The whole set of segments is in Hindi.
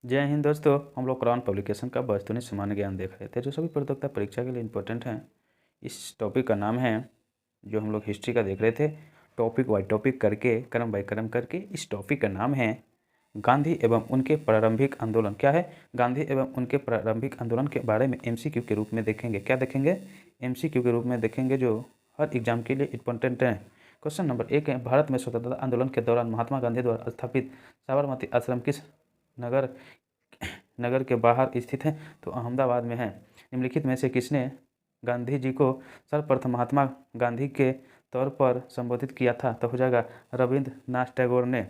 जय हिंद दोस्तों। हम लोग क्राउन पब्लिकेशन का वस्तुनिष्ठ सामान्य ज्ञान देख रहे थे जो सभी प्रतियोगिता परीक्षा के लिए इम्पोर्टेंट हैं। इस टॉपिक का नाम है, जो हम लोग हिस्ट्री का देख रहे थे, टॉपिक बाय टॉपिक करके, क्रम बाय क्रम करके, इस टॉपिक का नाम है गांधी एवं उनके प्रारंभिक आंदोलन। क्या है? गांधी एवं उनके प्रारंभिक आंदोलन के बारे में एमसीक्यू के रूप में देखेंगे। क्या देखेंगे? एमसीक्यू के रूप में देखेंगे, जो हर एग्जाम के लिए इम्पोर्टेंट है। क्वेश्चन नंबर 1 है, भारत में स्वतंत्रता आंदोलन के दौरान महात्मा गांधी द्वारा स्थापित साबरमती आश्रम किस नगर के बाहर स्थित है? तो अहमदाबाद में है। निम्नलिखित में से किसने गांधी जी को सर्वप्रथम महात्मा गांधी के तौर पर संबोधित किया था? तो हो जाएगा रविंद्रनाथ टैगोर ने।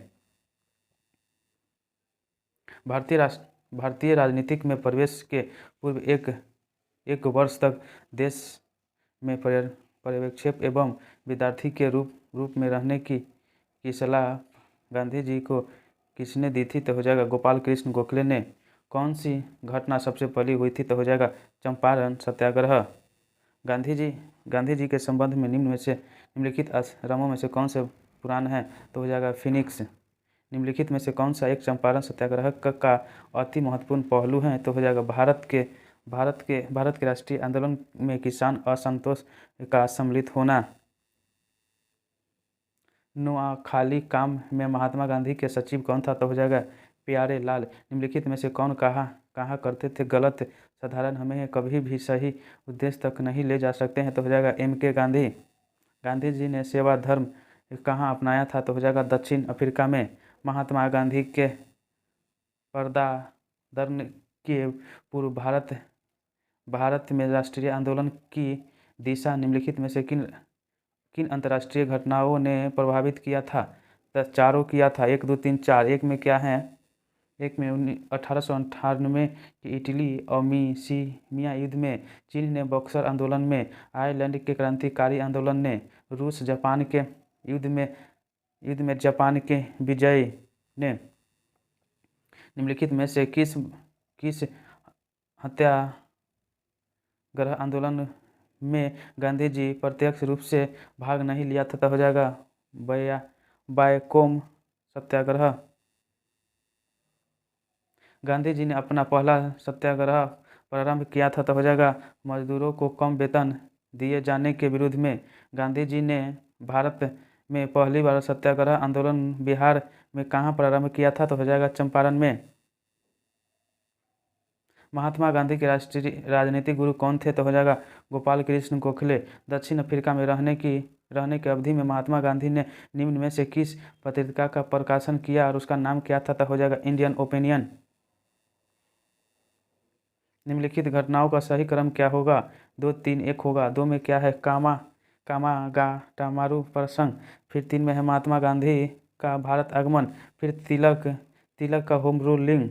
भारतीय राजनीतिक में प्रवेश के पूर्व एक वर्ष तक देश में पर्यवेक्षक एवं विद्यार्थी के रूप में रहने की सलाह गांधी जी को किसने दी थी? तो हो जाएगा गोपाल कृष्ण गोखले ने। कौन सी घटना सबसे पहले हुई थी? तो हो जाएगा चंपारण सत्याग्रह। गांधी जी के संबंध में निम्नलिखित आश्रमों में से कौन से पुराण है? तो हो जाएगा फिनिक्स। निम्नलिखित में से कौन सा एक चंपारण सत्याग्रह का अति महत्वपूर्ण पहलू है? तो हो जाएगा भारत के राष्ट्रीय आंदोलन में किसान असंतोष का सम्मिलित होना। नोआखाली काम में महात्मा गांधी के सचिव कौन था? तो हो जाएगा प्यारे लाल। निम्नलिखित में से कौन कहा करते थे गलत साधारण हमें कभी भी सही उद्देश्य तक नहीं ले जा सकते हैं? तो हो जाएगा MK गांधी। गांधी जी ने सेवा धर्म कहाँ अपनाया था? तो हो जाएगा दक्षिण अफ्रीका में। महात्मा गांधी के पदार्पण के पूर्व भारत में राष्ट्रीय आंदोलन की दिशा निम्नलिखित में से किन अंतर्राष्ट्रीय घटनाओं ने प्रभावित किया था? तो चारों किया था, 1 2 3 4। एक में क्या है? एक में 1898 की इटली और मिसिसिपी युद्ध में, चीन ने बक्सर आंदोलन में, आयरलैंड के क्रांतिकारी आंदोलन ने, रूस जापान के युद्ध में जापान के विजय ने। निम्नलिखित में से किस सत्याग्रह आंदोलन में गांधी जी प्रत्यक्ष रूप से भाग नहीं लिया था? तो हो जाएगा बायकोम सत्याग्रह। गांधी जी ने अपना पहला सत्याग्रह प्रारंभ किया था? तो हो जाएगा मजदूरों को कम वेतन दिए जाने के विरोध में। गांधी जी ने भारत में पहली बार सत्याग्रह आंदोलन बिहार में कहाँ प्रारंभ किया था? तो हो जाएगा चंपारण में। महात्मा गांधी के राष्ट्रीय राजनीतिक गुरु कौन थे? तो हो जाएगा गोपाल कृष्ण गोखले। दक्षिण अफ्रीका में रहने की अवधि में महात्मा गांधी ने निम्न में से किस पत्रिका का प्रकाशन किया और उसका नाम क्या था? तो हो जाएगा इंडियन ओपिनियन। निम्नलिखित घटनाओं का सही क्रम क्या होगा? 2 3 1 होगा। 2 में क्या है? कामागाटामारू प्रसंग। फिर 3 में है महात्मा गांधी का भारत आगमन। फिर तिलक का होम रूलिंग।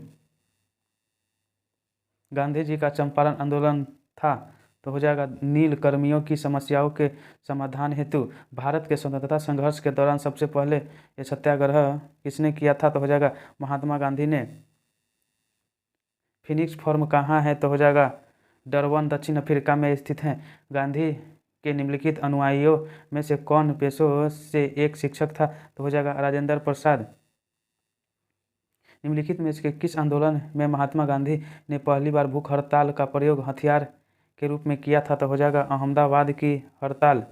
गांधी जी का चंपारण आंदोलन था? तो हो जाएगा नील कर्मियों की समस्याओं के समाधान हेतु। भारत के स्वतंत्रता संघर्ष के दौरान सबसे पहले ये सत्याग्रह किसने किया था? तो हो जाएगा महात्मा गांधी ने। फिनिक्स फॉर्म कहाँ है? तो हो जाएगा डरबन दक्षिण अफ्रीका में स्थित है। गांधी के निम्नलिखित अनुयायियों में से कौन पेशों से एक शिक्षक था? तो हो जाएगा राजेंद्र प्रसाद। निम्नलिखित में से किस आंदोलन में महात्मा गांधी ने पहली बार भूख हड़ताल का प्रयोग हथियार के रूप में किया था? तो हो जाएगा अहमदाबाद की हड़ताल।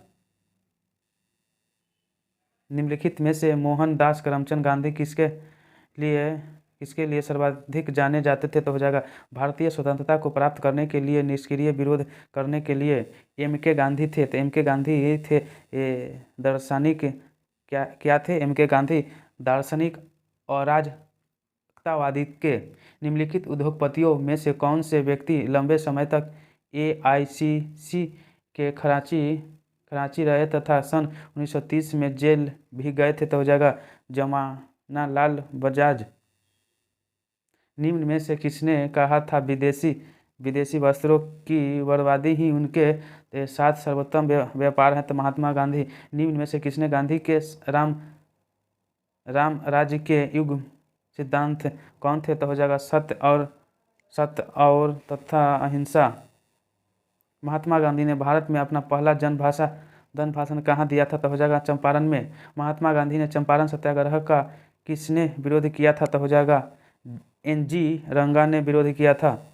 निम्नलिखित में से मोहनदास करमचंद गांधी किसके लिए सर्वाधिक जाने जाते थे? तो हो जाएगा भारतीय स्वतंत्रता को प्राप्त करने के लिए निष्क्रिय विरोध करने के लिए। MK गांधी थे? तो MK गांधी थे दार्शनिक। क्या थे MK गांधी? दार्शनिक और राजतावादी के। निम्नलिखित उद्योगपतियों में से कौन से व्यक्ति लंबे समय तक AICC के कराची रहे तथा सन 1930 में जेल भी गए थे? तो हो जाएगा जमानालाल बजाज। निम्न में से किसने कहा था विदेशी वस्त्रों की बर्बादी ही उनके साथ सर्वोत्तम व्यापार है? तो महात्मा गांधी। निम्न में से किसने गांधी के राम राज्य के युग सिद्धांत कौन थे? तो हो जाएगा सत्य और तथा अहिंसा। महात्मा गांधी ने भारत में अपना पहला जन भाषण कहाँ दिया था? तो हो जाएगा चंपारण में। महात्मा गांधी ने चंपारण सत्याग्रह का किसने विरोध किया था? तो हो जाएगा एनजी रंगा ने विरोध किया था।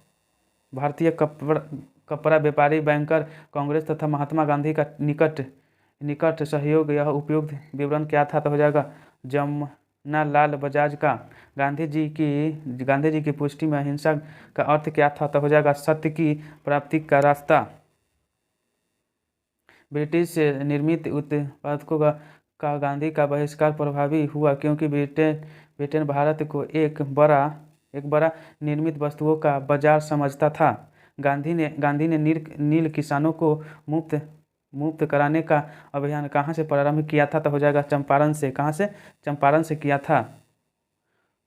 भारतीय कपड़ा व्यापारी बैंकर कांग्रेस तथा महात्मा गांधी का निकट सहयोग। यह उपयुक्त विवरण क्या था? तो हो जाएगा जमनालाल बजाज का। गांधी जी की पुष्टि में अहिंसा का अर्थ क्या था? तो हो जाएगा सत्य की प्राप्ति का रास्ता। ब्रिटिश से निर्मित उत्पादकों का गांधी का बहिष्कार प्रभावी हुआ क्योंकि ब्रिटेन भारत को एक बड़ा निर्मित वस्तुओं का बाजार समझता था। गांधी ने नील किसानों को मुक्त कराने का अभियान कहाँ से प्रारंभ किया था? तो हो जाएगा चंपारण से। कहाँ से? चंपारण से किया था।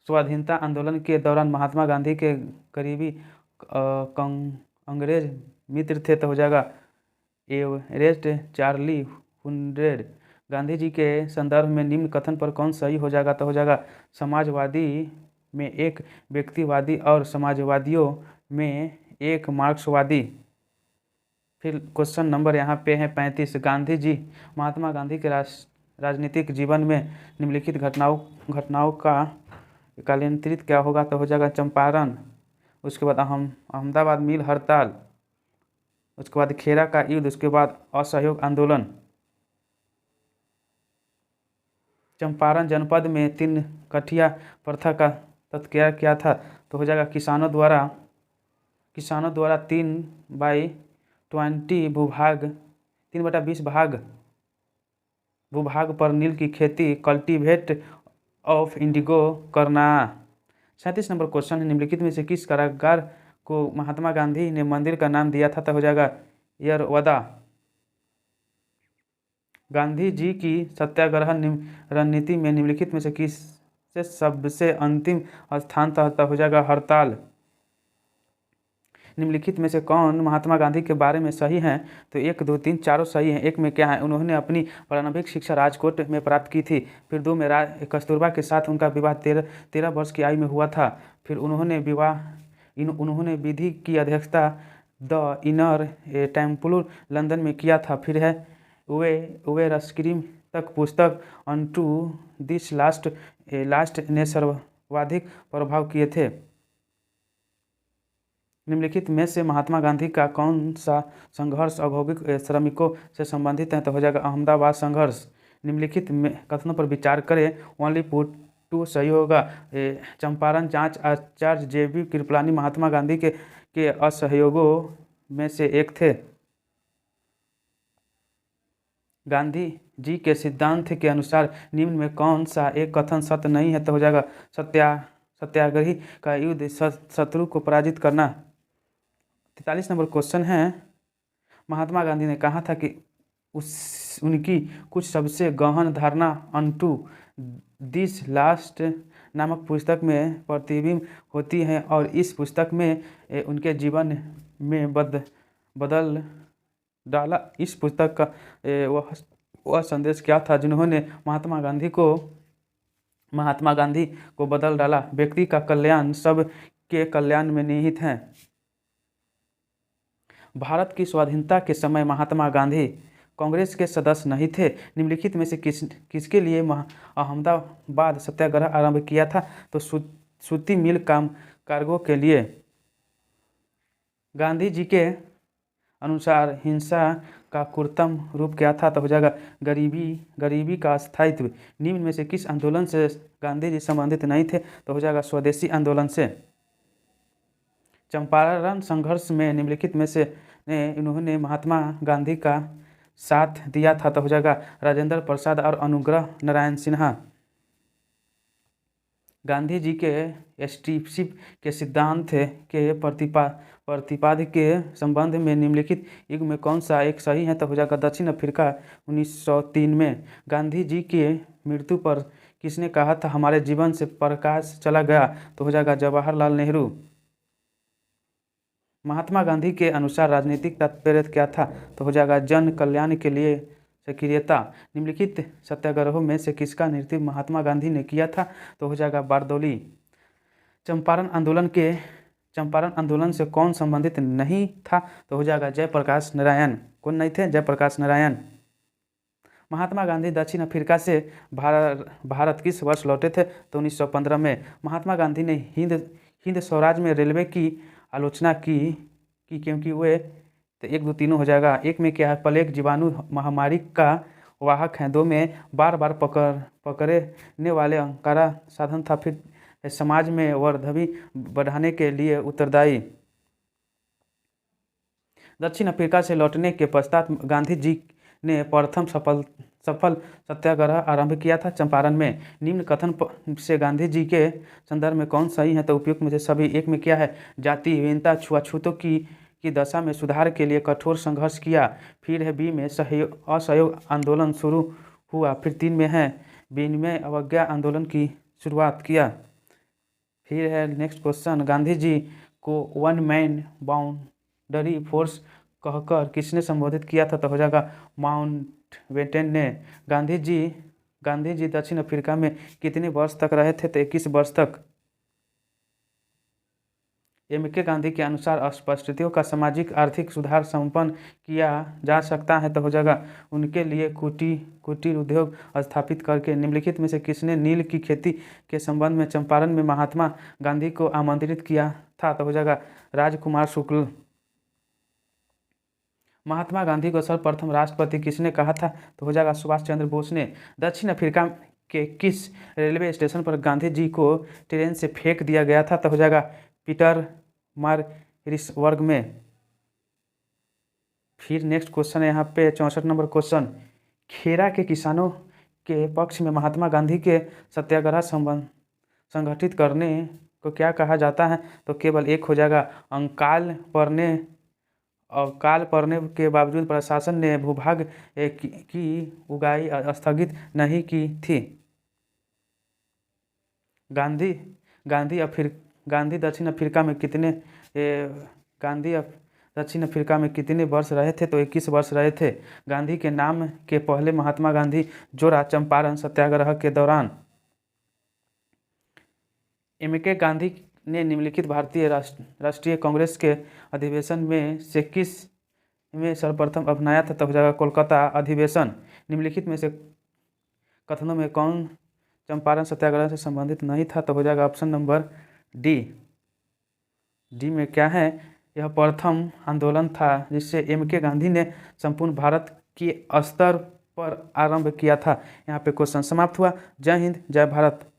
स्वाधीनता आंदोलन के दौरान महात्मा गांधी के करीबी अंग्रेज मित्र थे। तो हो जाएगा एवरेस्ट चार्ली हुंड्रेड। गांधी जी के संदर्भ में निम्न कथन पर कौन सही हो जाएगा? तो हो जाएगा समाजवादी में एक व्यक्तिवादी और समाजवादियों में एक मार्क्सवादी। फिर क्वेश्चन नंबर यहाँ पे है 35। महात्मा गांधी के राजनीतिक जीवन में निम्नलिखित घटनाओं का कालांतरित क्या होगा? तो हो जाएगा चंपारण, उसके बाद अहमदाबाद मिल हड़ताल, उसके बाद खेरा का युद्ध, उसके बाद असहयोग आंदोलन। चंपारण जनपद में 3 कठिया प्रथा का तत्क्रिया क्या था? तो हो जाएगा किसानों द्वारा 3/20 भूभाग पर नील की खेती कल्टीवेट ऑफ इंडिगो करना। 37 नंबर क्वेश्चन है, निम्नलिखित में से किस कारागार को महात्मा गांधी ने मंदिर का नाम दिया था? तो हो जाएगा यरवदा। गांधी जी की सत्याग्रह रणनीति में निम्नलिखित में से किस से सबसे अंतिम स्थान था? तो हो जाएगा हड़ताल। निम्नलिखित में से कौन महात्मा गांधी के बारे में सही हैं? तो 1, 2, 3 चारों सही हैं। 1 में क्या है? उन्होंने अपनी प्रारंभिक शिक्षा राजकोट में प्राप्त की थी। फिर 2 में कस्तूरबा के साथ उनका विवाह 13 वर्ष की आयु में हुआ था। फिर उन्होंने विधि की अध्यक्षता द इनर टेम्पल लंदन में किया था। फिर है वे रस्क्रीम तक पुस्तक अनटू दिस लास्ट ने सर्वाधिक प्रभाव किए थे। निम्नलिखित में से महात्मा गांधी का कौन सा संघर्ष औद्योगिक श्रमिकों से संबंधित है? तो हो जाएगा अहमदाबाद संघर्ष। निम्नलिखित में कथनों पर विचार करें, ओनली पुट टू सही होगा। चंपारण जांच आचार्य JB कृपलानी महात्मा गांधी के असहयोगों में से एक थे। गांधी जी के सिद्धांत के अनुसार निम्न में कौन सा एक कथन सत्य नहीं है? तो हो जाएगा सत्याग्रही का युद्ध शत्रु को पराजित करना। 43 नंबर क्वेश्चन है, महात्मा गांधी ने कहा था कि उनकी कुछ सबसे गहन धारणा अनटू दिस लास्ट नामक पुस्तक में प्रतिबिंब होती है और इस पुस्तक में उनके जीवन में बदल डाला। इस पुस्तक का वह संदेश क्या था जिन्होंने महात्मा गांधी को बदल डाला? व्यक्ति का कल्याण सब के कल्याण में निहित है। भारत की स्वाधीनता के समय महात्मा गांधी कांग्रेस के सदस्य नहीं थे। निम्नलिखित में से किसके लिए अहमदाबाद सत्याग्रह आरंभ किया था? तो सूती मिल कामगारों के लिए। गांधी जी के अनुसार हिंसा का कृत्रिम रूप क्या था? तो हो जाएगा गरीबी का स्थायित्व। निम्न में से किस आंदोलन से गांधी जी संबंधित नहीं थे? तो हो जाएगा स्वदेशी आंदोलन से। चंपारण संघर्ष में निम्नलिखित में से इन्होंने महात्मा गांधी का साथ दिया था? तो हो जाएगा राजेंद्र प्रसाद और अनुग्रह नारायण सिन्हा। गांधी जी के स्टीफशिप के सिद्धांत के प्रतिपाद्य के संबंध में निम्नलिखित युग में कौन सा एक सही है? तो हो जाएगा दक्षिण अफ्रीका 1903 में। गांधी जी की मृत्यु पर किसने कहा था हमारे जीवन से प्रकाश चला गया? तो हो जाएगा जवाहरलाल नेहरू। महात्मा गांधी के अनुसार राजनीतिक तात्पर्य क्या था? तो हो जाएगा जन कल्याण के लिए सक्रियता। निम्नलिखित सत्याग्रहों में से किसका नेतृत्व महात्मा गांधी ने किया था? तो हो जाएगा बारदौली। चंपारण आंदोलन से कौन संबंधित नहीं था? तो हो जाएगा जयप्रकाश नारायण। कौन नहीं थे? जयप्रकाश नारायण। महात्मा गांधी दक्षिण अफ्रीका से भारत किस वर्ष लौटे थे? तो 1915 में। महात्मा गांधी ने हिंद स्वराज में रेलवे की आलोचना की क्योंकि वे, तो 1 2 तीनों हो जाएगा। 1 में क्या है, प्लेग जीवाणु महामारी का वाहक है। 2 में बार बार पकड़ने वाले अंकारा साधन था। फिर समाज में वर्धवी बढ़ाने के लिए उत्तरदायी। दक्षिण अफ्रीका से लौटने के पश्चात गांधी जी ने प्रथम सफल सत्याग्रह आरंभ किया था चंपारण में। निम्न कथन से गांधी जी के संदर्भ में कौन सही है, तो उपयुक्त में से सभी। 1 में क्या है, जाति विहीनता छुआछूतों की दशा में सुधार के लिए कठोर संघर्ष किया। फिर है बी में असहयोग आंदोलन शुरू हुआ। फिर 3 में है विनिमय अवज्ञा आंदोलन की शुरुआत किया। फिर है नेक्स्ट क्वेश्चन, गांधी जी को वन मैन बाउंड्री फोर्स कहकर किसने संबोधित किया था, तो हो जाएगा माउंटबेटन ने। गांधी जी दक्षिण अफ्रीका में कितने वर्ष तक रहे थे, तो 21 वर्ष तक। एम.के. गांधी के अनुसार अस्पृश्यों का सामाजिक आर्थिक सुधार संपन्न किया जा सकता है, तो हो जाएगा उनके लिए कुटीर उद्योग स्थापित करके। निम्नलिखित में से किसने नील की खेती के संबंध में चंपारण में महात्मा गांधी को आमंत्रित किया था, तो हो जाएगा राजकुमार शुक्ल। महात्मा गांधी को सर्वप्रथम राष्ट्रपति किसने कहा था, तो हो जाएगा सुभाष चंद्र बोस ने। दक्षिण अफ्रीका के किस रेलवे स्टेशन पर गांधी जी को ट्रेन से फेंक दिया गया था, तो हो जाएगा पीटरमारिट्सबर्ग में। फिर नेक्स्ट क्वेश्चन है यहाँ पे 64 नंबर क्वेश्चन, खेरा के किसानों के पक्ष में महात्मा गांधी के सत्याग्रह संगठित करने को क्या कहा जाता है, तो केवल 1 हो जाएगा। अकाल पड़ने के बावजूद प्रशासन ने भूभाग की उगाही स्थगित नहीं की थी। गांधी दक्षिण अफ्रीका में कितने वर्ष रहे थे, तो 21 वर्ष रहे थे। गांधी के नाम के पहले महात्मा गांधी जोड़ा चंपारण सत्याग्रह के दौरान। एम.के. गांधी ने निम्नलिखित भारतीय राष्ट्रीय कांग्रेस के अधिवेशन में से किस में सर्वप्रथम अपनाया था, तो हो जाएगा कोलकाता अधिवेशन। निम्नलिखित में से कथनों में कौन चंपारण सत्याग्रह से संबंधित नहीं था, तो हो जाएगा ऑप्शन नंबर डी में क्या है, यह प्रथम आंदोलन था जिससे एम.के. गांधी ने संपूर्ण भारत के स्तर पर आरंभ किया था। यहाँ पे क्वेश्चन समाप्त हुआ। जय हिंद, जय भारत।